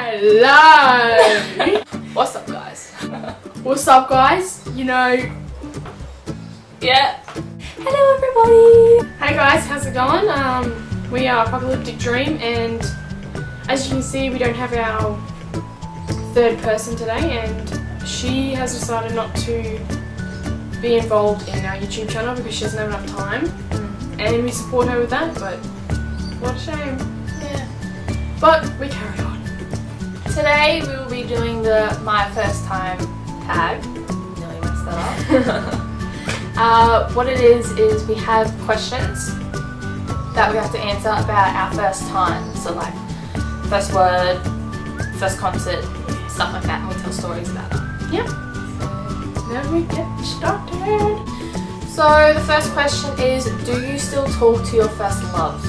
Hello! What's up, guys? What's up, guys? You know... Yeah. Hello, everybody! Hey guys, how's it going? We are Apocalyptic Dream, and as you can see, we don't have our third person today, and she has decided not to be involved in our YouTube channel because she doesn't have enough time, and we support her with that, but what a shame. Yeah. But we carry on. Today, we will be doing the My First Time tag. Nearly messed that up. What it is we have questions that we have to answer about our first time. So like, first word, first concert, stuff like that, and we tell stories about it. Yep. Now we get started. So the first question is, do you still talk to your first love?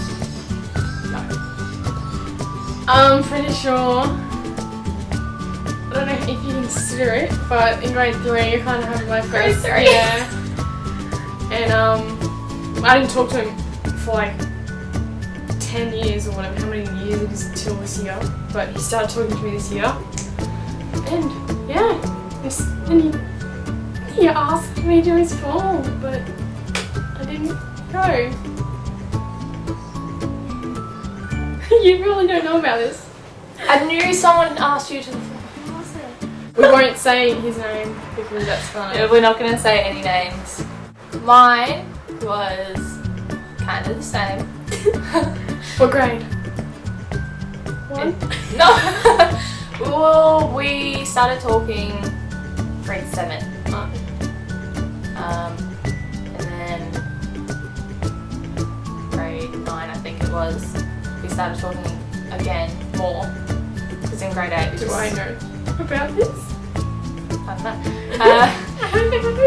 No. I'm pretty sure. I don't know if you consider it, but in grade 3 I kind of had my first. Grade 3? Yeah. And I didn't talk to him for like 10 years or whatever, how many years it was till this year. But he started talking to me this year. And yeah, and he asked me to his phone, but I didn't go. You really don't know about this. I knew someone asked you to. Who was it? We won't say his name because that's funny. We're not going to say any names. Mine was kind of the same. What grade? 1? No. Well, we started talking grade 7. And then grade 9, I think it was, we started talking again more. Because in grade 8 we Do just... I know about this? I don't know.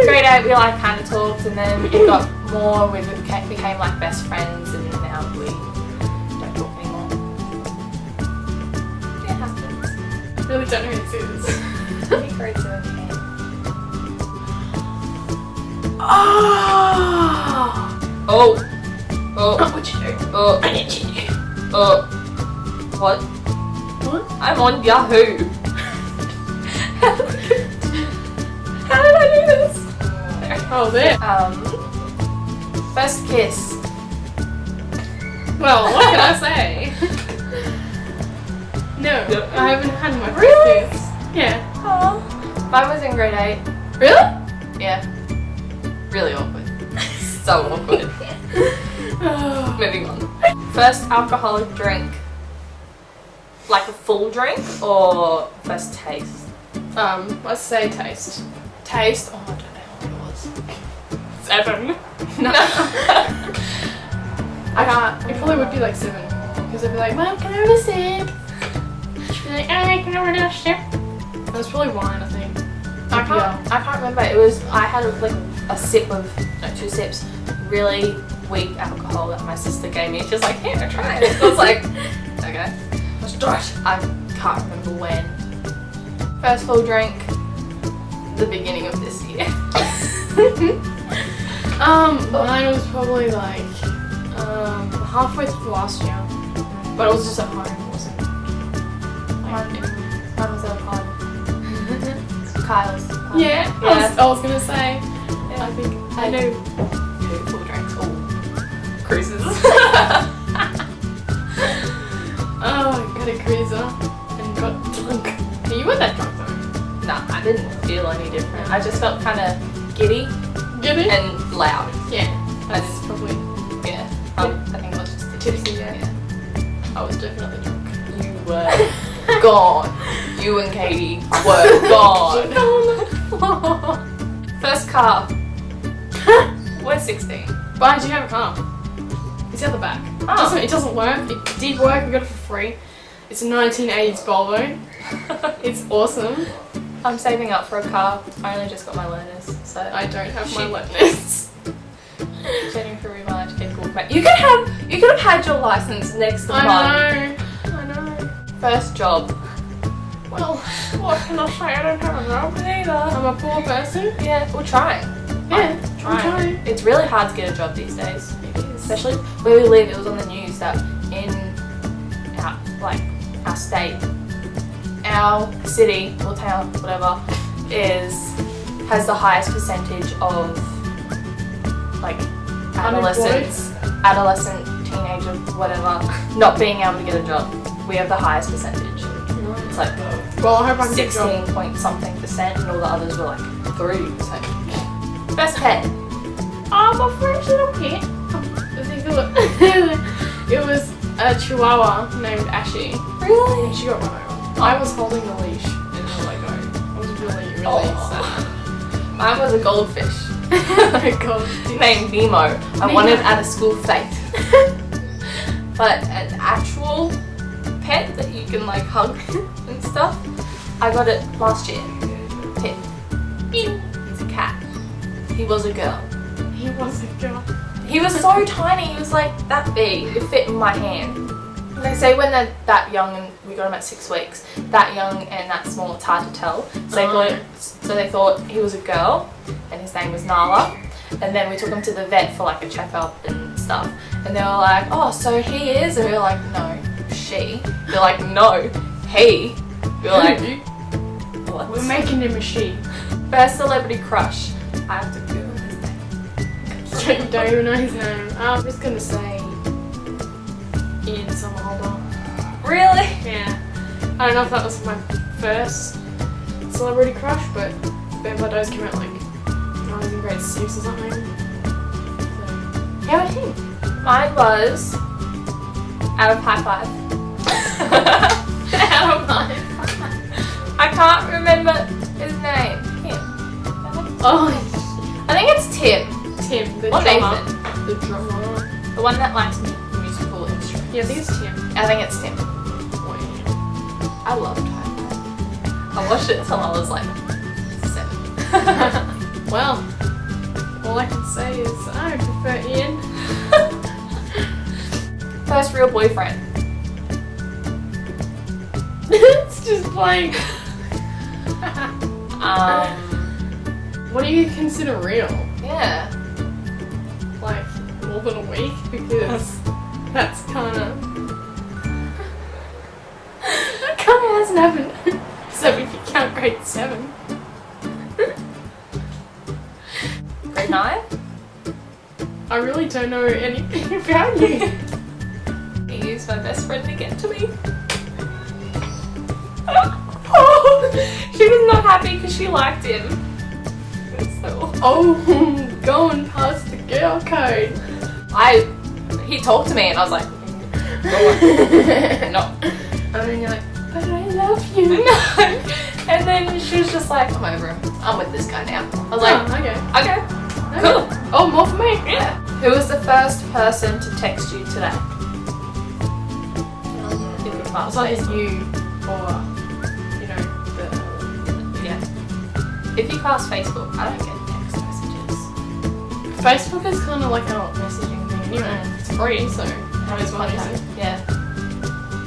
Grade 8 we like kind of talked, and then it got more, we became like best friends, and now we don't talk anymore. It happens. Really don't know who this is. I think grade 7 came. Oh! What'd you do? Oh! I need you. What? What? I'm on Yahoo! How did I do this? Oh, there. First kiss. Well, what can I say? No, I haven't had my first Really? kiss. Yeah. Oh. Mine was in grade 8. Really? Yeah. Really awkward. So awkward. Oh. Moving on. First alcoholic drink. Like a full drink or first taste? Let's say taste. Taste? Oh, I don't know what it was. 7. No. I can't. It probably would be like 7. Because I'd be like, Mom, can I have a sip? She'd be like, alright, can I have a sip? It was probably wine, I think. I can't remember. It was, I had like a sip of, no, 2 sips, really weak alcohol that my sister gave me. She was like, here, try it. I was like, okay, let's do it. I can't remember when. First full drink, the beginning of this year. Mine was probably like, halfway through last year. But it was just at home, it wasn't. Mine was at a party. Kyle's. Yeah, Yeah. I was gonna say. Yeah. I think I know. 2 full drinks. Oh, cruises. Oh, I got a cruiser and got drunk. You weren't that drunk though. Nah, I didn't feel any different. I just felt kind of giddy Get it? and loud. Yeah, I that's just, probably yeah. I think it was just tipsy. Yeah. I was definitely drunk. You were gone. You and Katie were gone. First car. We're 16. Why did you have a car? It's at the back. Oh. It doesn't work. It did work. We got it for free. It's a 1980s Volvo. It's awesome. I'm saving up for a car. I only just got my learners, so I don't have my learners. Getting through my educational mate. You could have had your license next month. I know. First job. Well, what can I say? I don't have a job. Neither. I'm a poor person. Yeah, we're trying. Yeah, I'm trying. It's really hard to get a job these days. It is. Especially where we live. It was on the news that in our state, our city or town, whatever, has the highest percentage of like adolescent, teenager, whatever, not being able to get a job. We have the highest percentage. It's like Well, I hope I can get a 16 job. point something percent, and all the others were like 3%. Best pet. Oh, my first little pet. I think it was a chihuahua named Ashy. Really? And she got run over. I was holding the leash and I let go. I was really, really sad. Mine was a goldfish Oh my god. named Nemo. I wanted at a school fete. But an actual pet that you can like hug and stuff, I got it last year. Pit. He's a cat. He was a girl. He was a girl. He was so tiny, he was like that big, it fit in my hand. They say when they're that young, and we got him at 6 weeks, that young and that small, it's hard to tell. So they thought he was a girl, and his name was Nala. And then we took him to the vet for like a checkup and stuff. And they were like, oh, so he is? And we were like, no, she. They're like, no, he. We were like, what? We're making him a she. First celebrity crush. I have to Google his name. You don't even know his name. I'm just gonna say Ian Somerhalder. Really? Yeah. I don't know if that was my first celebrity crush, but Vampire Diaries came out like when I was in grade 6 or something. So, how about him? Mine was out of High Five. Out of High Five. I can't remember his name. Tim. Oh, I think it's Tim. Tim, the Or drummer. Nathan. The drummer. The one that likes musical instruments. Yeah, I think it's Tim. I think it's Tim. I loved High Five. I watched it until I was like 7. Well, all I can say is I prefer Ian. First real boyfriend. It's just blank. What do you consider real? Yeah. Like more than a week? Because that's kind of hasn't happened. So if you count grade 7. Grade 9? I really don't know anything about you. He used my best friend to get to me. She was not happy because she liked him. So Oh, going past the girl code. he talked to me and I was like, no. And then you're like, but I love you. No. And then she was just like, I'm over him. I'm with this guy now. I was like, okay. okay, cool. Oh, more for me. Yeah. Who was the first person to text you today? It's either you or, you know, yeah. If you class Facebook, I don't get text messages. Facebook is kind of like a messaging thing anyway. It's free, so how is one use it? Yeah.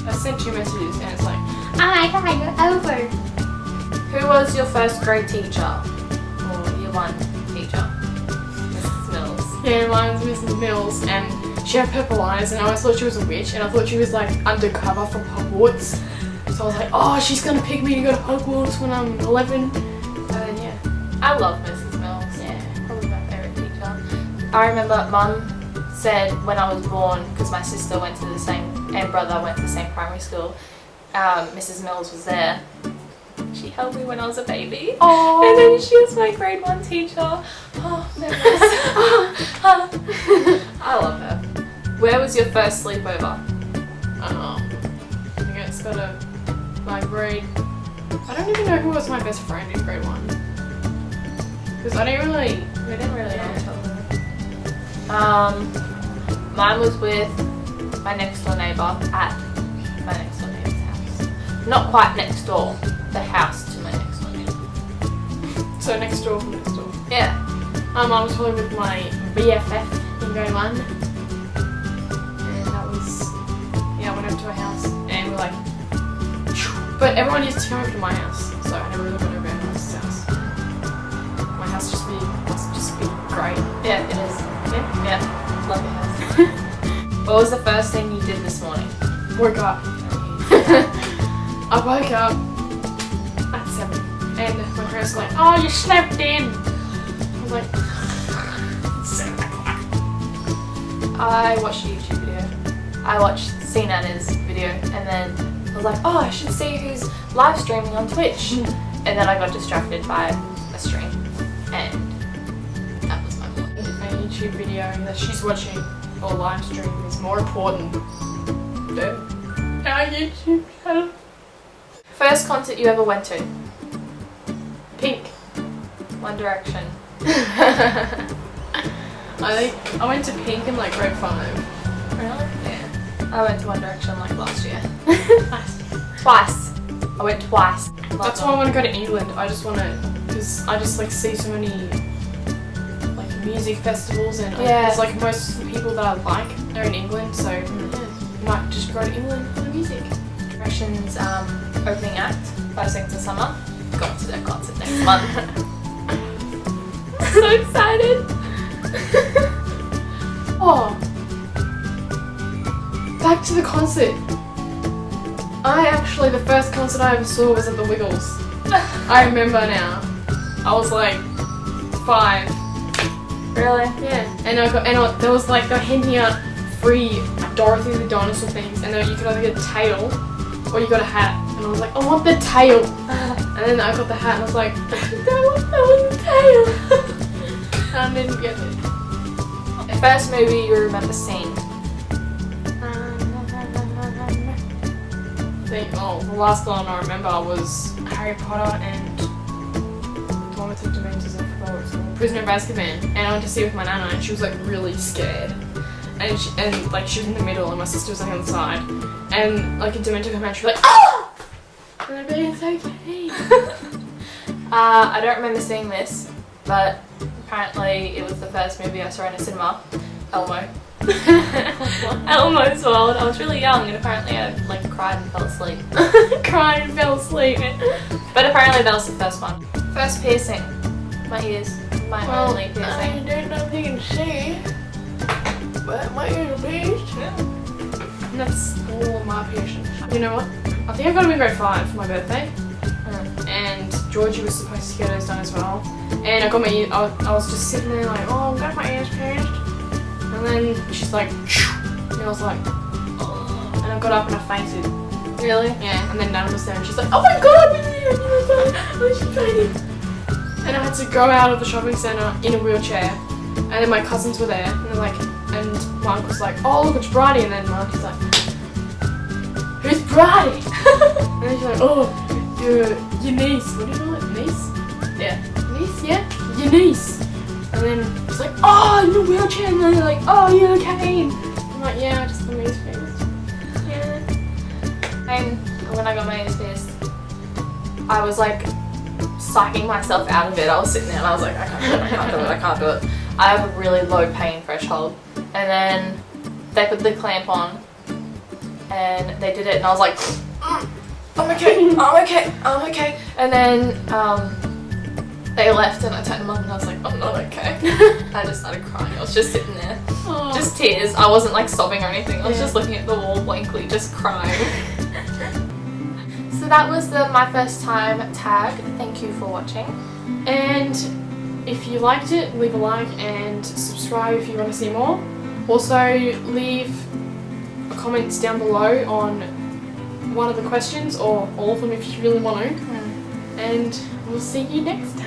I sent 2 messages and it's like, oh my god, you're over. Who was your first grade teacher? Or year 1 teacher? Mrs. Mills. Yeah, mine was Mrs. Mills and she had purple eyes and I always thought she was a witch and I thought she was like undercover from Hogwarts. So I was like, oh, she's gonna pick me to go to Hogwarts when I'm 11. And then yeah. I love Mrs. Mills. Yeah, probably my favourite teacher. I remember Mum said when I was born, because my sister went to the same, and brother went to the same primary school, Mrs. Mills was there. She held me when I was a baby. Oh. And then she was my grade 1 teacher. Oh, memories. I love her. Where was your first sleepover? I think it's got my grade. I don't even know who was my best friend in grade 1. Because we didn't really know each other. Mine was with my next door neighbour at my next door neighbour's house. Not quite next door, the house to my next door neighbour. So next door from next door. Yeah. I was probably with my BFF in grade 1. And that was, yeah, I went over to her house and we're like, but everyone used to come over to my house, so I never really went over to everyone else's house. My house must just be great. Yeah, it is. Yeah. Love your house. What was the first thing you did this morning? Woke up. I woke up And my parents were like, oh, you slept in. I was like, 7 o'clock. I watched a YouTube video. I watched Nana's video and then I was like, oh, I should see who's live streaming on Twitch. And then I got distracted by a stream and that was my fault. A YouTube video that she's watching or live stream is more important than our YouTube channel. First concert you ever went to? Pink. One Direction. I went to Pink in like grade 5. Really? Yeah. I went to One Direction like last year. Twice. I went twice. That's why I want to go to England. I just want to, because I just like see so many like music festivals and Yeah. it's like most of the people that I like are in England, so yeah, might just go to England for the music. Direction's opening act, First Thing to Summer. Got to their concert next month. So excited. Oh, back to the concert. The first concert I ever saw was at the Wiggles. I remember now. I was like 5. Really? Yeah. And there was like, they were handing out free Dorothy the Dinosaur things, and then you could either get a tail or you got a hat. And I was like, I want the tail. And then I got the hat and I was like, I want the tail. And I didn't get it. First movie you remember seeing? The last one I remember was Harry Potter and the one with the Dementors, I forgot what it's called, Prisoner of Azkaban. And I went to see it with my nana and she was like really scared. And she was in the middle and my sister was like on the side. And like a Dementor came out and she was like, ah! And I'd be like, it's okay. I don't remember seeing this, but apparently it was the first movie I saw in a cinema. Elmo. Elmo's World. I was really young and apparently I like cried and fell asleep. Cried and fell asleep. But apparently that was the first one. First piercing. My ears. My only piercing. I don't know if you can see, but my ears are pierced. And that's all of my piercings. You know what? I think I got them in grade 5 for my birthday. And Georgie was supposed to get hers done as well. And I got my ears, I was just sitting there like, oh, I've got my ears pierced. And then she's like, and I was like, oh. And I got up and I fainted. Really? Yeah, and then Nana was there and she's like, oh my god, oh, she fainted. And I had to go out of the shopping centre in a wheelchair. And then my cousins were there and they're like, and my uncle's like, oh look, it's Bridie. And then my uncle's like, who's Bridie? And then she's like, oh, your niece. What do you call it? Niece? Yeah. Niece, yeah? Your niece. And then it's like, oh, in a wheelchair. And then they're like, oh, you okay? And I'm like, yeah, I just got my ears pierced. Yeah. And when I got my ears pierced, I was like psyching myself out of it. I was sitting there and I was like, I can't do it, I can't do it, I can't do it. I have a really low pain threshold. And then they put the clamp on and they did it and I was like, I'm okay, I'm okay, I'm okay. And then they left and I turned to Mum and I was like, I'm not okay. I just started crying. I was just sitting there. Oh. Just tears. I wasn't like sobbing or anything. I was just looking at the wall blankly, just crying. So that was my first time tag. Thank you for watching. And if you liked it, leave a like and subscribe if you want to see more. Also leave comments down below on one of the questions or all of them if you really want to. And we'll see you next time.